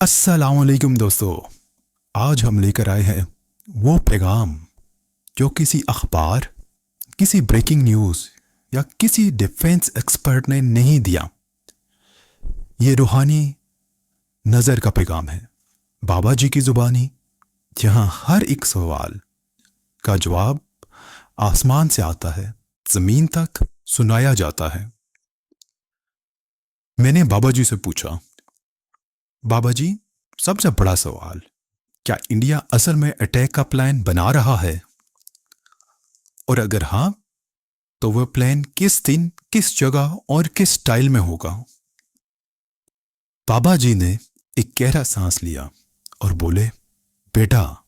अस्सलामुअलैकुम दोस्तों। आज हम लेकर आए हैं वो पैगाम जो किसी अखबार, किसी ब्रेकिंग न्यूज़ या किसी डिफेंस एक्सपर्ट ने नहीं दिया। ये रूहानी नज़र का पैगाम है, बाबा जी की ज़ुबानी, जहाँ हर एक सवाल का जवाब आसमान से आता है, ज़मीन तक सुनाया जाता है। मैंने बाबा जी से पूछा, बाबा जी, सबसे बड़ा सवाल, क्या इंडिया असल में अटैक का प्लान बना रहा है? और अगर हाँ, तो वह प्लान किस दिन, किस जगह और किस स्टाइल में होगा? बाबा जी ने एक गहरा सांस लिया और बोले, बेटा,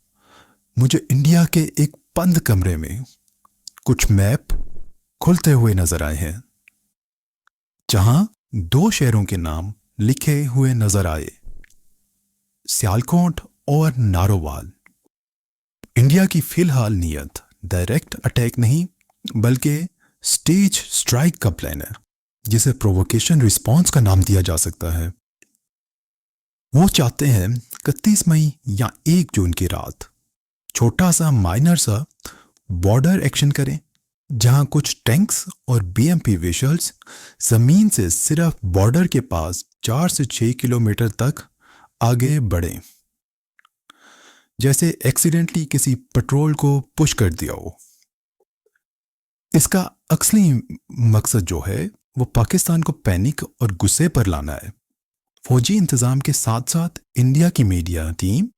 मुझे इंडिया के एक बंद कमरे में कुछ मैप खुलते हुए नजर आए हैं, जहां दो शहरों के नाम लिखे हुए नजर आए, सियालकोट और नारोवाल। इंडिया की फिलहाल नीयत डायरेक्ट अटैक नहीं, बल्कि स्टेज स्ट्राइक का प्लान है, जिसे प्रोवोकेशन रिस्पॉन्स का नाम दिया जा सकता है। वो चाहते हैं 31 मई या 1 जून की रात छोटा सा माइनर सा बॉर्डर एक्शन करें, जहां कुछ टैंक्स और बीएमपी विशल्स जमीन से सिर्फ बॉर्डर के पास 4 से 6 किलोमीटर तक आगे बढ़ें, जैसे एक्सीडेंटली किसी पेट्रोल को पुश कर दिया हो। इसका असली मकसद जो है वो पाकिस्तान को पैनिक और गुस्से पर लाना है। फौजी इंतजाम के साथ साथ इंडिया की मीडिया टीम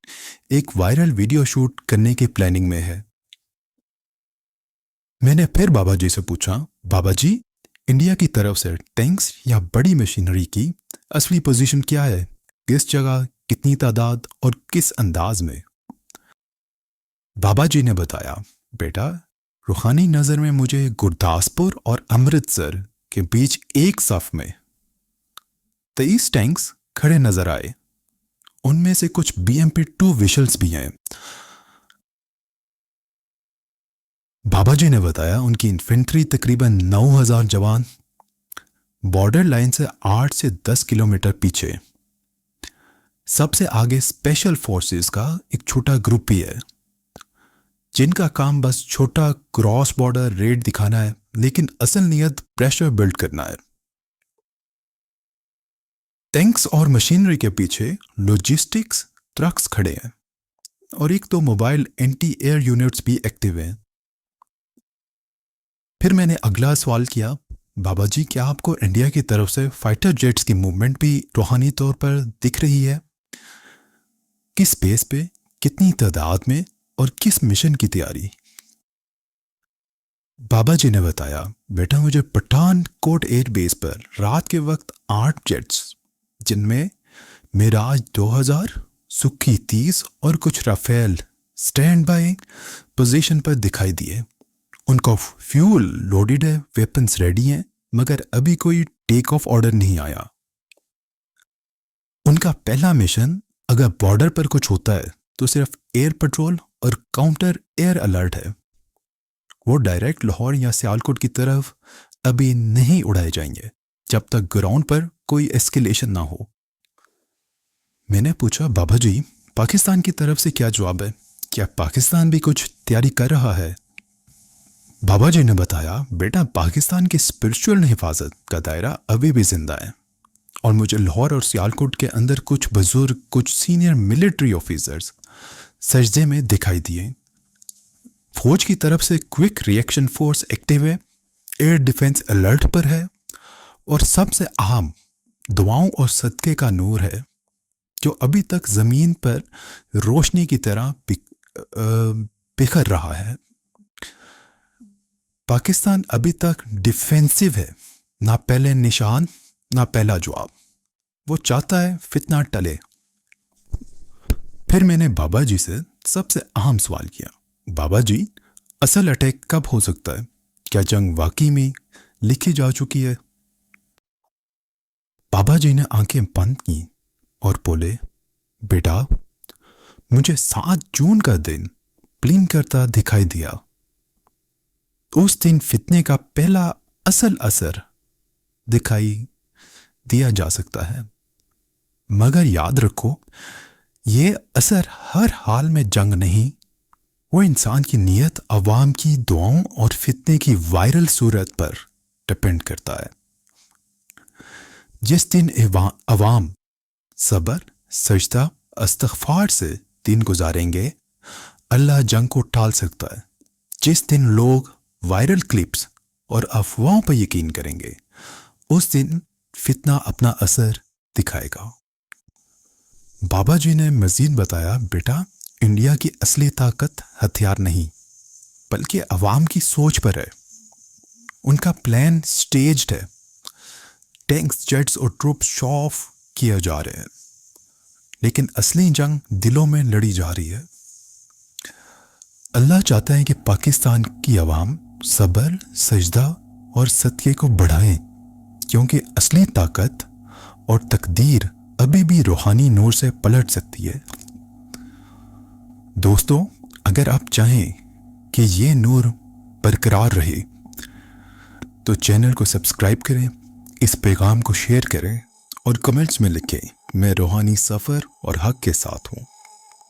एक वायरल वीडियो शूट करने की प्लानिंग में है। मैंने फिर बाबा जी से पूछा, बाबा जी, इंडिया की तरफ से टैंक्स या बड़ी मशीनरी की असली पोजीशन क्या है? किस जगह, कितनी तादाद और किस अंदाज में? बाबा जी ने बताया, बेटा, रूहानी नज़र में मुझे गुरदासपुर और अमृतसर के बीच एक सफ में 23 टैंक्स खड़े नजर आए। उनमें से कुछ BMP-2 विशल्स भी हैं। बाबा जी ने बताया, उनकी इन्फेंट्री तकरीबन 9,000 जवान बॉर्डर लाइन से 8 से 10 किलोमीटर पीछे। सबसे आगे स्पेशल फोर्सेस का एक छोटा ग्रुप भी है, जिनका काम बस छोटा क्रॉस बॉर्डर रेड दिखाना है, लेकिन असल नियत प्रेशर बिल्ड करना है। टैंक्स और मशीनरी के पीछे लॉजिस्टिक्स ट्रक्स खड़े हैं और एक तो मोबाइल एंटी एयर यूनिट्स भी एक्टिव हैं। फिर मैंने अगला सवाल किया, बाबा जी, क्या आपको इंडिया की तरफ से फाइटर जेट्स की मूवमेंट भी रूहानी तौर पर दिख रही है? किस बेस पे, कितनी तादाद में और किस मिशन की तैयारी? बाबा जी ने बताया, बेटा, मुझे पठानकोट एयर बेस पर रात के वक्त 8 जेट्स, जिनमें मिराज 2000, सुखी 30 और कुछ राफेल स्टैंड बाय पोजीशन पर दिखाई दिए। उनका फ्यूल लोडेड है, वेपन्स रेडी हैं, मगर अभी कोई टेक ऑफ ऑर्डर नहीं आया। उनका पहला मिशन, अगर बॉर्डर पर कुछ होता है, तो सिर्फ एयर पेट्रोल और काउंटर एयर अलर्ट है। वो डायरेक्ट लाहौर या सियालकोट की तरफ अभी नहीं उड़ाए जाएंगे, जब तक ग्राउंड पर कोई एस्केलेशन ना हो। मैंने पूछा, बाबा जी, पाकिस्तान की तरफ से क्या जवाब है? क्या पाकिस्तान भी कुछ तैयारी कर रहा है? बाबा जी ने बताया, बेटा, पाकिस्तान की स्पिरिचुअल हिफाजत का दायरा अभी भी जिंदा है और मुझे लाहौर और सियालकोट के अंदर कुछ बुजुर्ग, कुछ सीनियर मिलिट्री ऑफिसर्स सजदे में दिखाई दिए। फौज की तरफ से क्विक रिएक्शन फोर्स एक्टिव है, एयर डिफेंस अलर्ट पर है और सबसे अहम, दुआओं और सदक़े का नूर है, जो अभी तक ज़मीन पर रोशनी की तरह बिखर रहा है। पाकिस्तान अभी तक डिफेंसिव है, ना पहले निशान, ना पहला जवाब। वो चाहता है फितना टले। फिर मैंने बाबा जी से सबसे अहम सवाल किया, बाबा जी, असल अटैक कब हो सकता है? क्या जंग वाकई में लिखी जा चुकी है? बाबा जी ने आंखें बंद की और बोले, बेटा, मुझे 7 जून का दिन ब्लिंक करता दिखाई दिया। उस दिन फितने का पहला असल असर दिखाई दिया जा सकता है। मगर याद रखो, ये असर हर हाल में जंग नहीं, वो इंसान की नीयत, अवाम की दुआओं और फितने की वायरल सूरत पर डिपेंड करता है। जिस दिन अवाम सबर, सजदा, इस्तग़फ़ार से दिन गुजारेंगे, अल्लाह जंग को टाल सकता है। जिस दिन लोग वायरल क्लिप्स और अफवाहों पर यकीन करेंगे, उस दिन फितना अपना असर दिखाएगा। बाबा जी ने मजीद बताया, बेटा, इंडिया की असली ताकत हथियार नहीं बल्कि अवाम की सोच पर है। उनका प्लान स्टेज्ड है, टैंक्स, जेट्स और ट्रूप शो ऑफ किया जा रहे हैं, लेकिन असली जंग दिलों में लड़ी जा रही है। अल्लाह चाहता है कि पाकिस्तान की अवाम सब्र, सजदा और सदक़े को बढ़ाएं, क्योंकि असली ताकत और तकदीर अभी भी रूहानी नूर से पलट सकती है। दोस्तों, अगर आप चाहें कि ये नूर बरकरार रहे तो चैनल को सब्सक्राइब करें, इस पैगाम को शेयर करें और कमेंट्स में लिखें, मैं रूहानी सफ़र और हक के साथ हूँ।